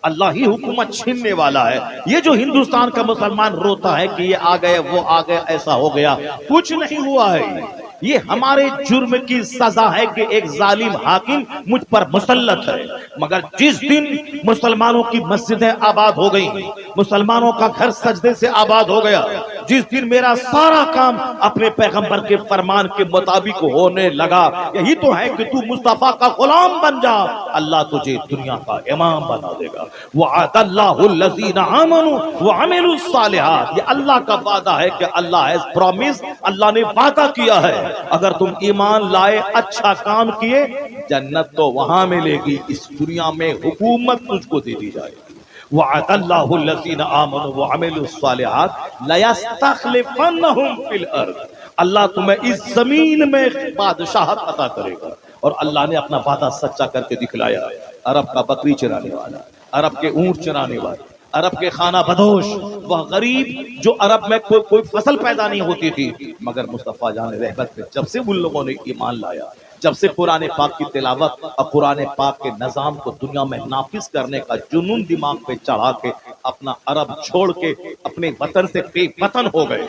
اللہ ہی حکومت چھیننے والا ہے. یہ جو ہندوستان کا مسلمان روتا ہے کہ یہ آ گئے وہ آ گئے ایسا ہو گیا، کچھ نہیں ہوا ہے. یہ ہمارے جرم کی سزا ہے کہ ایک ظالم حاکم مجھ پر مسلط ہے. مگر جس دن مسلمانوں کی مسجدیں آباد ہو گئیں، مسلمانوں کا گھر سجدے سے آباد ہو گیا، جس دن میرا سارا کام اپنے پیغمبر کے فرمان کے مطابق ہونے لگا، یہی تو ہے کہ تو مصطفیٰ کا غلام بن جا، اللہ تجھے دنیا کا امام بنا دے گا. وعد اللہ الذین آمنوا وعملوا الصالحات. یہ اللہ کا وعدہ ہے کہ اللہ has promised، اللہ نے وعدہ کیا ہے اگر تم ایمان لائے اچھا کام کیے جنت تو وہاں ملے گی، اس دنیا میں حکومت تجھ کو دے دی جائے گی. وعد اللہ الذین آمنوا وعملوا الصالحات لیستخلفنہم فی الارض. اللہ تمہیں اس زمین میں بادشاہت عطا کرے گا. اور اللہ نے اپنا وعدہ سچا کر کے دکھلایا. عرب کا بکری چرانے والا، عرب کے اونٹ چرانے والا، عرب کے خانہ بدوش، وہ غریب جو عرب میں کوئی فصل پیدا نہیں ہوتی تھی، مگر مصطفیٰ جان رحمت پہ جب سے ان لوگوں نے ایمان لایا، جب سے قرآن پاک کی تلاوت اور قرآن پاک کے نظام کو دنیا میں نافذ کرنے کا جنون دماغ پہ چڑھا کے اپنا عرب چھوڑ کے اپنے وطن سے بے وطن ہو گئے.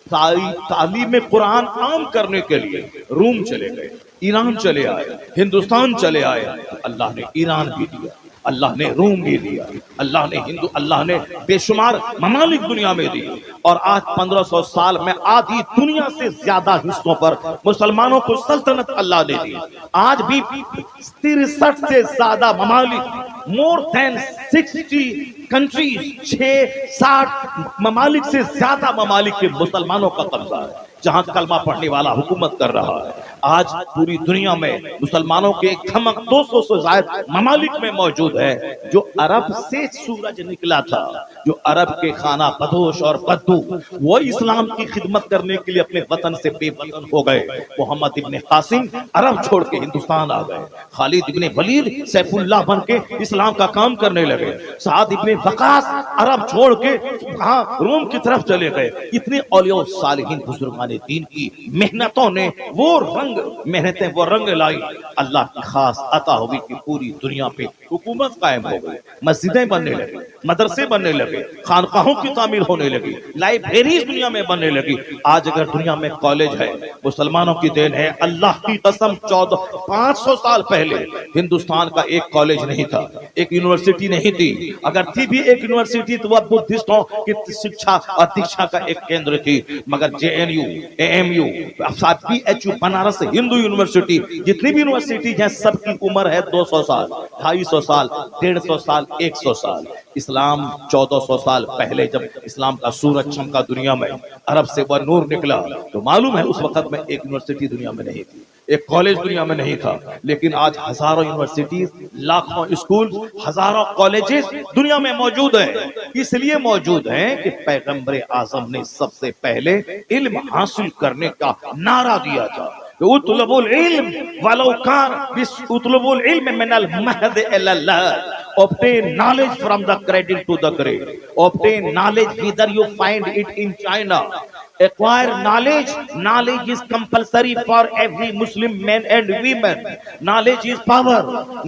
تعلیم قرآن عام کرنے کے لیے روم چلے گئے، ایران چلے آئے، ہندوستان چلے آئے. اللہ نے ایران بھی دیا، اللہ نے روم بھی دیا، اللہ نے بے شمار ممالک دنیا میں دی. اور آج 1500 سال میں آدھی دنیا سے زیادہ حصوں پر مسلمانوں کو سلطنت اللہ نے دی. آج بھی 63 سے زیادہ ممالک، مور دین 60 کنٹریز، 60 ممالک سے زیادہ ممالک کے مسلمانوں کا قبضہ ہے، جہاں کلمہ پڑھنے والا حکومت کر رہا ہے. آج پوری دنیا میں مسلمانوں کے کم 200 سے زائد ممالک میں موجود ہے. جو عرب سے سورج نکلا تھا، جو عرب کے خانہ بدوش اور بدو، وہ اسلام کی خدمت کرنے کے لیے اپنے وطن سے بے وطن ہو گئے. محمد ابن قاسم عرب چھوڑ کے ہندوستان آ گئے، خالد ابن ولید سیف اللہ بن کے اسلام کا کام کرنے لگے، سعد ابن وقاص عرب چھوڑ کے روم کی طرف چلے گئے. اتنے اولیاء صالحین بزرگان دین کی محنتوں نے وہ رنگ لائی. اللہ کی خاص عطا ہوئی کہ پوری دنیا پہ حکومت قائم ہو گئی، مسجدیں بننے لگی، مدرسے بننے لگے، خانقاہوں کی تعمیر ہونے لگی، لائبریریز دنیا میں بننے لگی. آج اگر دنیا میں کالج ہے مسلمانوں کی دین ہے. اللہ کی قسم 500 سال پہلے ہندوستان کا ایک کالج نہیں تھا، ایک یونیورسٹی نہیں تھی. اگر تھی بھی ایک یونیورسٹی تو وہ بدھسٹوں کی شکشا اور دیکشا کا ایک کیندر تھی. مگر JNU، AMU، PHU، Banaras Hindu university, جتنی بھی یونیورسٹی ہیں سب کی عمر ہے 200 سال، 250 سال، 150 سال، 100 سال. اسلام 1400 سال پہلے جب اسلام کا سورج چمکا دنیا میں، عرب سے وہ نور نکلا، تو معلوم ہے اس وقت میں ایک یونیورسٹی دنیا میں نہیں تھی، ایک کالج دنیا میں نہیں تھا. لیکن آج ہزاروں یونیورسٹیز، لاکھوں اسکول، ہزاروں کالجز دنیا میں موجود ہیں. اس لیے موجود ہیں کہ پیغمبر اعظم نے سب سے پہلے علم حاصل کرنے کا نعرہ دیا تھا. اطلبوا العلم ولو کان اطلبوا العلم من المہد الی اللحد. Obtain knowledge from the cradle to the grave. Obtain knowledge whether you find it in China. Acquire knowledge. Knowledge is compulsory for every Muslim man and women. Knowledge is power.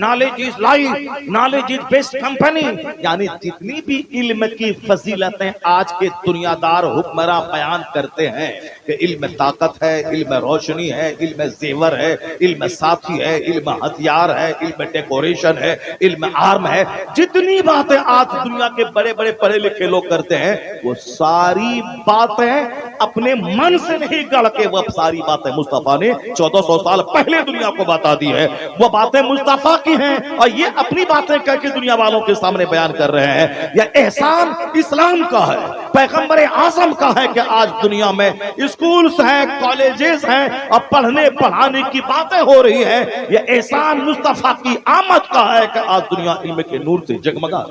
Knowledge is life. Knowledge is best company. یعنی جتنی بھی علم کی فضیلتیں آج کے دنیا دار حکمراں بیان کرتے ہیں کہ علم طاقت ہے، علم روشنی ہے، علم زیور ہے، علم ساتھی ہے، علم ہتھیار ہے، علم ڈیکوریشن ہے، علم آرم ہے، جتنی باتیں آج دنیا کے بڑے بڑے پڑھے لکھے لوگ کرتے ہیں وہ ساری باتیں اپنے من سے نہیں گڑھ کے، وہ ساری باتیں مصطفیٰ نے 1400 سال پہلے دنیا کو بتا دی ہے. وہ باتیں مصطفیٰ کی ہیں اور یہ اپنی باتیں کہہ کے دنیا والوں کے سامنے بیان کر رہے ہیں. یہ احسان اسلام کا ہے، پیغمبر اعظم کا ہے کہ آج دنیا میں اسکولز ہیں، کالجز ہیں اور پڑھنے پڑھانے کی باتیں ہو رہی ہیں. یہ احسان مصطفیٰ کی آمد کا ہے کہ آج دنیا علم کے نور سے جگمگا.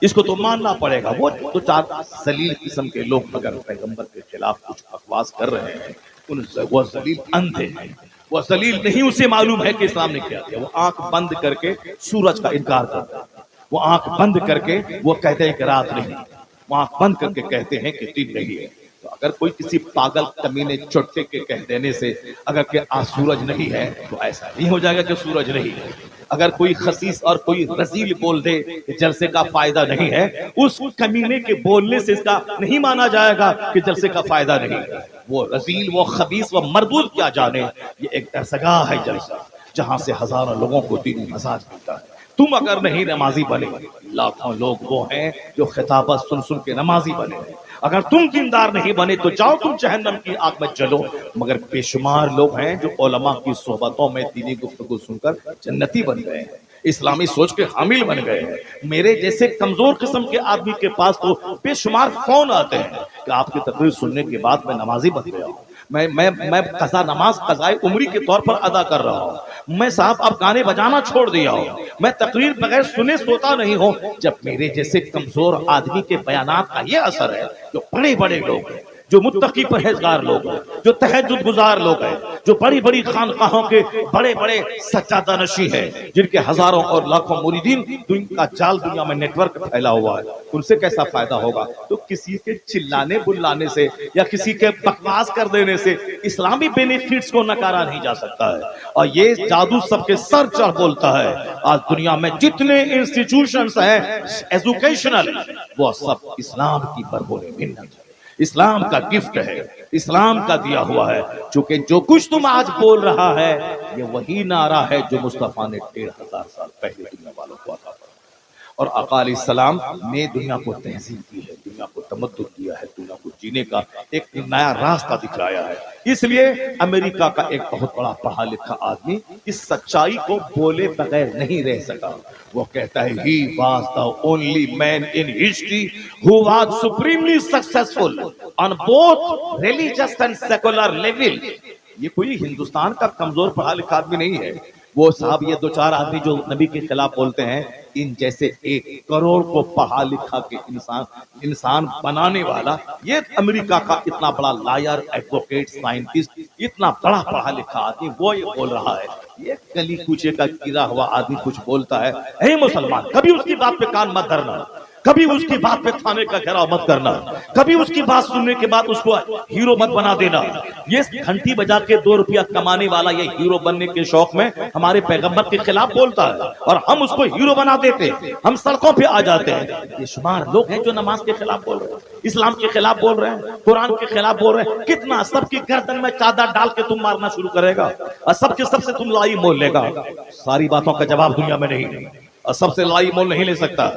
اس کو تو ماننا پڑے گا. وہ تو چار ذلیل قسم کے لوگ اگر پیغمبر کے خلاف کچھ بکواس کر رہے ہیں، وہ ذلیل اندھے ہیں، وہ ذلیل نہیں. اسے معلوم ہے کہ اسلام نے کیا کیا. وہ آنکھ بند کر کے سورج کا انکار کرتا ہے، وہ آنکھ بند کر کے وہ کہتے ہیں کہ رات نہیں، وہ آنکھ بند کر کے کہتے ہیں کہ دن نہیں ہے. تو اگر کوئی کسی پاگل کمینے چٹے کے کہہ دینے سے اگر کہ آج سورج نہیں ہے تو ایسا نہیں ہو جائے گا کہ سورج نہیں ہے. اگر کوئی خسیس اور کوئی رذیل بول دے کہ جلسے کا فائدہ نہیں ہے، اس کمینے کے بولنے سے اس کا نہیں مانا جائے گا کہ جلسے کا فائدہ نہیں ہے۔ وہ رذیل، وہ خبیث، وہ مردود کیا جانے، یہ ایک درسگاہ ہے جلسہ، جہاں سے ہزاروں لوگوں کو دینی مزاج ملتا ہے۔ تم اگر نہیں نمازی بنے، لاکھوں لوگ وہ ہیں جو خطابت سن سن کے نمازی بنے۔ اگر تم دیندار نہیں بنے تو جاؤ تم جہنم کی آگ میں جلو۔ مگر بے شمار لوگ ہیں جو علماء کی صحبتوں میں دینی گفتگو سن کر جنتی بن گئے ہیں، اسلامی سوچ کے حامل بن گئے ہیں۔ میرے جیسے کمزور قسم کے آدمی کے پاس تو بے شمار فون آتے ہیں کہ آپ کی تقریر سننے کے بعد میں نمازی بن گیا ہوں، میں قضا نماز قضائے عمری کے طور پر ادا کر رہا ہوں، میں صاحب اب گانے بجانا چھوڑ دیا ہوں، میں تقریر بغیر سنے سوتا نہیں ہوں۔ جب میرے جیسے کمزور آدمی کے بیانات کا یہ اثر ہے، جو بڑے بڑے لوگ ہیں، جو متقی پرہیزگار لوگ ہیں، جو تہجد گزار لوگ ہیں، جو بڑی بڑی خانقاہوں کے بڑے بڑے سجادہ نشی ہیں، جن کے ہزاروں اور لاکھوں مریدین کا جال دنیا میں نیٹ ورک پھیلا ہوا ہے، ان سے کیسا فائدہ ہوگا؟ تو کسی کے چلانے بلانے سے یا کسی کے بکواس کر دینے سے اسلامی بینیفٹس کو نکارا نہیں جا سکتا ہے۔ اور یہ جادو سب کے سر چڑھ بولتا ہے۔ آج دنیا میں جتنے انسٹیٹیوشنز ہیں ایجوکیشنل، وہ سب اسلام کی بربورِ منت ہے، اسلام کا گفٹ ہے، اسلام کا دیا ہوا ہے۔ چونکہ جو کچھ تم آج بول رہا ہے یہ وہی نعرہ ہے جو مصطفیٰ نے 1500 سال پہلے دنیا والوں کو عطا فرمایا، اور آقا علیہ السلام نے دنیا کو تہذیب دی ہے، دنیا کو تمدن دیا ہے، دنیا کو جینے کا ایک نیا راستہ دکھلایا ہے۔ اس لیے امریکہ کا ایک بہت بڑا پڑھا لکھا آدمی اس سچائی کو بولے بغیر نہیں رہ سکا۔ وہ کہتا ہے he was the only man in history who was supremely successful on both religious and secular level۔ یہ کوئی ہندوستان کا کمزور پڑھا لکھا آدمی نہیں ہے، وہ صاحب یہ دو چار آدمی جو نبی کے خلاف بولتے ہیں، ان جیسے 1 کروڑ کو پڑھا لکھا کے انسان بنانے والا یہ امریکہ کا اتنا بڑا لائر، ایڈوکیٹ، سائنٹسٹ، اتنا بڑا پڑھا لکھا آدمی وہ یہ بول رہا ہے۔ یہ گلی کوچے کا گرا ہوا آدمی کچھ بولتا ہے، اے مسلمان کبھی اس کی بات پہ کان مت دھرنا، کبھی اس کی بات پہ تھانے کا گھیراؤ مت کرنا، کبھی اس کی بات سننے کے بعد اس کو ہیرو مت بنا دینا۔ یہ گھنٹی بجا کے 2 روپیہ کمانے والا یہ ہیرو بننے کے شوق میں ہمارے پیغمبر کے خلاف بولتا ہے، اور ہم اس کو ہیرو بنا دیتے، ہم سڑکوں پہ آ جاتے ہیں۔ یہ شمار لوگ ہیں جو نماز کے خلاف بول رہے ہیں، اسلام کے خلاف بول رہے ہیں، قرآن کے خلاف بول رہے ہیں۔ کتنا سب کی گردن میں چادر ڈال کے تم مارنا شروع کرے گا، اور سب کے سب سے تم لائی مول لے گا۔ ساری باتوں کا جواب دنیا میں نہیں، اور سب سے لائی مول نہیں لے سکتا۔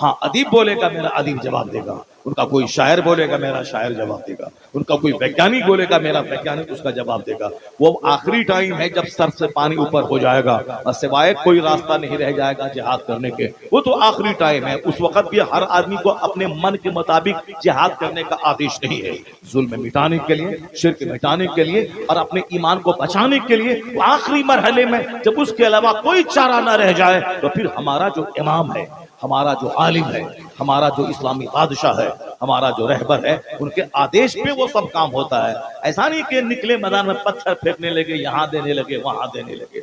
ہاں ادیب بولے گا میرا ادیب جواب دے گا، ان کا کوئی شاعر بولے گا میرا شاعر جواب دے گا، ان کا کوئی ویگیانک بولے گا میرا ویگیانک اس کا جواب دے گا۔ وہ آخری ٹائم ہے جب سر سے پانی اوپر ہو جائے گا اور سوائے کوئی راستہ نہیں رہ جائے گا جہاد کرنے کے، وہ تو آخری ٹائم ہے۔ اس وقت بھی ہر آدمی کو اپنے من کے مطابق جہاد کرنے کا آدیش نہیں ہے۔ ظلم مٹانے کے لیے، شرک مٹانے کے لیے اور اپنے ایمان کو بچانے کے لیے آخری مرحلے میں جب اس کے علاوہ کوئی چارہ نہ رہ جائے تو پھر ہمارا جو امام ہے، ہمارا جو عالم ہے، ہمارا جو اسلامی بادشاہ ہے، ہمارا جو رہبر ہے، ان کے آدیش پہ وہ سب کام ہوتا ہے۔ ایسا نہیں کہ نکلے میدان میں پتھر پھینکنے لگے، یہاں دینے لگے، وہاں دینے لگے۔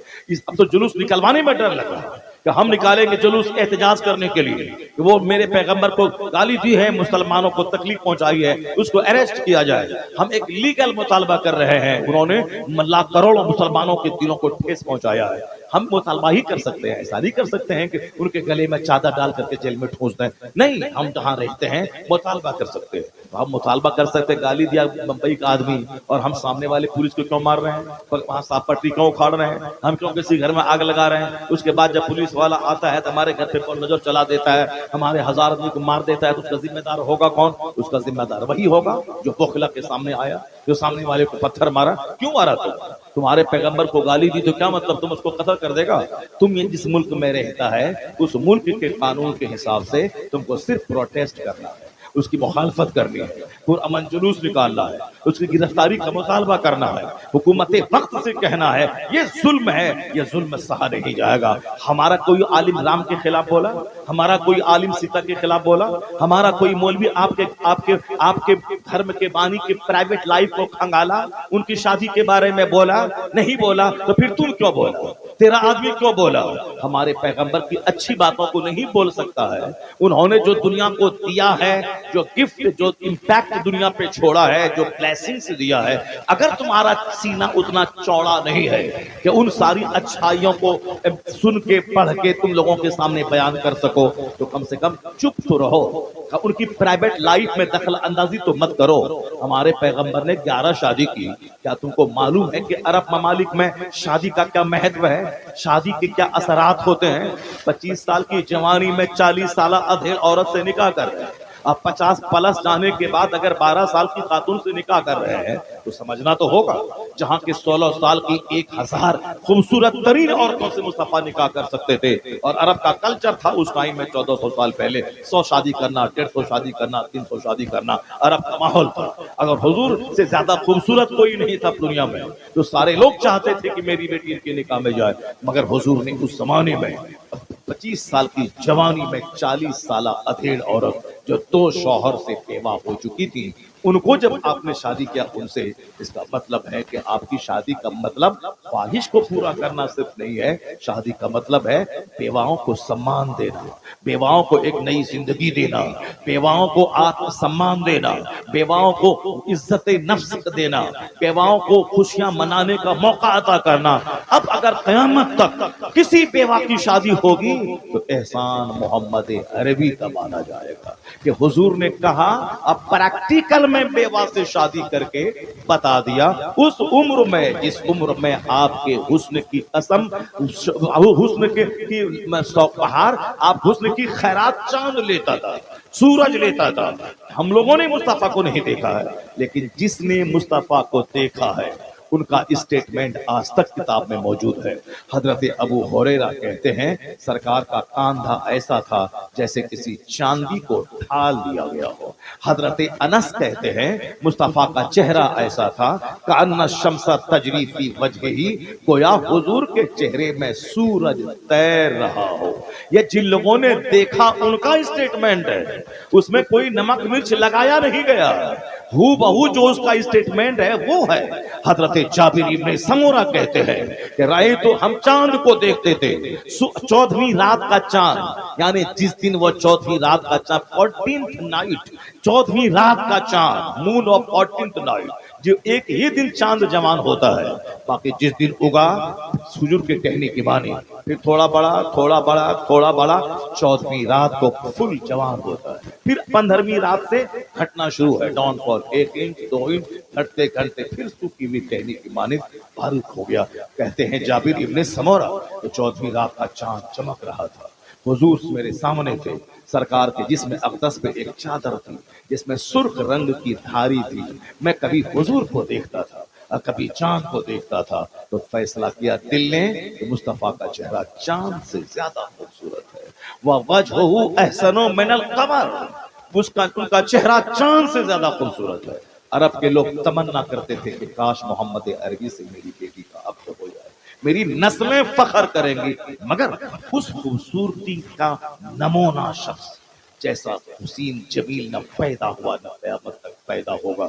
اب تو جلوس نکلوانے میں ڈر لگ رہا ہے کہ ہم نکالیں گے جلوس احتجاج کرنے کے لیے کہ وہ میرے پیغمبر کو گالی دی ہے، مسلمانوں کو تکلیف پہنچائی ہے، اس کو اریسٹ کیا جائے۔ ہم ایک لیگل مطالبہ کر رہے ہیں، انہوں نے لاکھ کروڑوں مسلمانوں کے دلوں کو ٹھیس پہنچایا ہے۔ ہم مطالبہ ہی کر سکتے ہیں، ایسا نہیں کر سکتے ہیں کہ ان کے گلے میں چادر ڈال کر کے جیل میں ٹھونس دیں۔ نہیں، ہم جہاں رہتے ہیں مطالبہ کر سکتے ہیں، ہم مطالبہ کر سکتے ہیں۔ گالی دیا بمبئی کا آدمی اور ہم سامنے والے پولیس کو کیوں مار رہے ہیں، وہاں صاف پٹری کیوں اکھاڑ رہے ہیں، ہم کیوں کسی گھر میں آگ لگا رہے ہیں؟ اس کے بعد جب پولیس والا آتا ہے تو ہمارے گھر پہ نظر چلا دیتا ہے، ہمارے 1000 آدمی کو مار دیتا ہے، تو اس کا ذمہ دار ہوگا کون؟ اس کا ذمہ دار وہی ہوگا جو بخلا کے سامنے آیا، جو سامنے والے کو پتھر مارا۔ کیوں مارا تمہارے پیغمبر کو گالی دی تو کیا مطلب تم اس کو قتل کر دے گا؟ تم یہ جس ملک میں رہتا ہے اس ملک کے قانون کے حساب سے تم کو صرف پروٹیسٹ کرنا ہے، اس کی مخالفت کرنی ہے، پرامن جلوس نکالنا ہے، اس کی گرفتاری کا مطالبہ کرنا ہے، حکومت وقت سے کہنا ہے یہ ظلم ہے، یہ ظلم سہا نہیں جائے گا۔ ہمارا کوئی عالم رام کے خلاف بولا، ہمارا کوئی عالم سیتا کے خلاف بولا، ہمارا کوئی مولوی آپ کے دھرم کے بانی کی پرائیویٹ لائف کو کھنگالا، ان کی شادی کے بارے میں بولا نہیں بولا، تو پھر تم کیوں بولا؟ تیرا آدمی کیوں بولا؟ ہمارے پیغمبر کی اچھی باتوں کو نہیں بول سکتا ہے، انہوں نے جو دنیا کو دیا ہے، جو گفٹ، جو امپیکٹ دنیا پہ چھوڑا ہے، جو بلیسنگز دیا ہے، اگر تمہارا سینہ اتنا چوڑا نہیں ہے کہ ان ساری اچھائیوں کو سن کے پڑھ کے تم لوگوں کے سامنے بیان کر سکو، تو کم سے کم چپ تو رہو، ان کی پرائیویٹ لائف میں دخل اندازی تو مت کرو۔ ہمارے پیغمبر نے 11 شادی کی، کیا تم کو معلوم ہے کہ عرب ممالک میں شادی کا کیا مہتو ہے، شادی کے کیا اثرات ہوتے ہیں؟ 25 سال کی جوانی میں 40 سالہ ادھیڑ عورت سے نکاح کر رہے ہیں، اب 50 پلس جانے کے بعد اگر 12 سال کی خاتون سے نکاح کر رہے ہیں تو سمجھنا تو ہوگا، جہاں کے 16 سال کی 1000 خوبصورت ترین عورتوں سے مصطفیٰ نکاح کر سکتے تھے، اور عرب کا کلچر تھا اس ٹائم میں 1400 سال پہلے 100 شادی کرنا، 150 شادی کرنا، 300 شادی کرنا عرب کا ماحول تھا۔ اگر حضور سے زیادہ خوبصورت کوئی نہیں تھا دنیا میں تو سارے لوگ چاہتے تھے کہ میری بیٹی ان کے نکاح میں جائے، مگر حضور نے اس زمانے میں 25 سال کی جوانی میں 40 سالہ ادھیڑ عورت جو 2 شوہر سے بیوہ ہو چکی تھی، ان کو جب آپ نے شادی کیا ان سے، اس کا مطلب ہے کہ آپ کی شادی کا مطلب خواہش کو پورا کرنا صرف نہیں ہے، شادی کا مطلب ہے بیواؤں کو سمان دینا، بیواؤں کو ایک نئی زندگی دینا، بیواؤں کو آتم سمان دینا، بیواؤں کو عزت نفس دینا، بیواؤں کو خوشیاں منانے کا موقع عطا کرنا۔ اب اگر قیامت تک کسی بیوہ کی شادی ہوگی تو احسان محمد عربی کا مانا جائے گا، کہ حضور نے کہا اب پریکٹیکل میں بیوہ سے شادی کر کے بتا دیا، اس عمر میں جس عمر میں آپ کے حسن کی قسم، حسن کی بہار، آپ حسن کی خیرات چاند لیتا تھا، سورج لیتا تھا۔ ہم لوگوں نے مصطفیٰ کو نہیں دیکھا ہے، لیکن جس نے مصطفیٰ کو دیکھا ہے ان کا اسٹیٹمنٹ آج تک کتاب میں موجود ہے۔ حضرت ابو ہریرہ کہتے ہیں سرکار کا کاندھا ایسا تھا جیسے کسی چاندی کو ڈھال دیا گیا ہو۔ حضرت انس کہتے ہیں مصطفیٰ کا چہرہ ایسا تھا کأن الشمس تجری فی وجہہ، گویا حضور کے چہرے میں سورج تیر رہا ہو۔ یہ جن لوگوں نے دیکھا ان کا اسٹیٹمنٹ ہے، اس میں کوئی نمک مرچ لگایا نہیں گیا، ہو بہو جو اس کا اسٹیٹمنٹ ہے وہ ہے۔ حضرت جابر ابن سمورہ کہتے ہیں کہ رائے تو ہم چاند کو دیکھتے تھے، 14ویں رات کا چاند، یعنی جس دن وہ 14ویں رات کا چاند 14th نائٹ، 14ویں رات کا چاند، مون آف 14th نائٹ، جو ایک ہی دن چاند جوان ہوتا ہے، باقی جس دن اگا حضور کے کہنے کی مانی، پھر تھوڑا بڑا تھوڑا بڑا تھوڑا بڑا، 14ویں رات کو فل جوان ہوتا ہے، پھر 15ویں رات سے گھٹنا شروع ہے، ڈاؤن فال 1 انچ 2 انچ گھٹتے گھٹتے پھر سوکھی ہوئی ٹہنی کی مانند باریک ہو گیا۔ کہتے ہیں جابر ابن سمورہ تو 14ویں رات کا چاند چمک رہا تھا، حضور میرے سامنے تھے، سرکار کے جسم اقدس پہ ایک چادر تھی جس میں سرخ رنگ کی دھاری تھی، میں کبھی حضور کو دیکھتا تھا اور کبھی چاند کو دیکھتا تھا، تو فیصلہ کیا دل نے کہ مصطفیٰ کا چہرہ چاند سے زیادہ خوبصورت ہے، وَوَجْهُهُ أَحْسَنُ مِنَ الْقَمَرِ، ان کا چہرہ چاند سے زیادہ خوبصورت ہے۔ عرب کے لوگ تمنا کرتے تھے کہ کاش محمد عربی سے میری بیٹی کا عقد ہو جائے، میری نسلیں فخر کریں گی، مگر اس خوبصورتی کا نمونہ شخص جیسا حسین جمیل نہ پیدا ہوا نہ قیامت تک پیدا ہوگا۔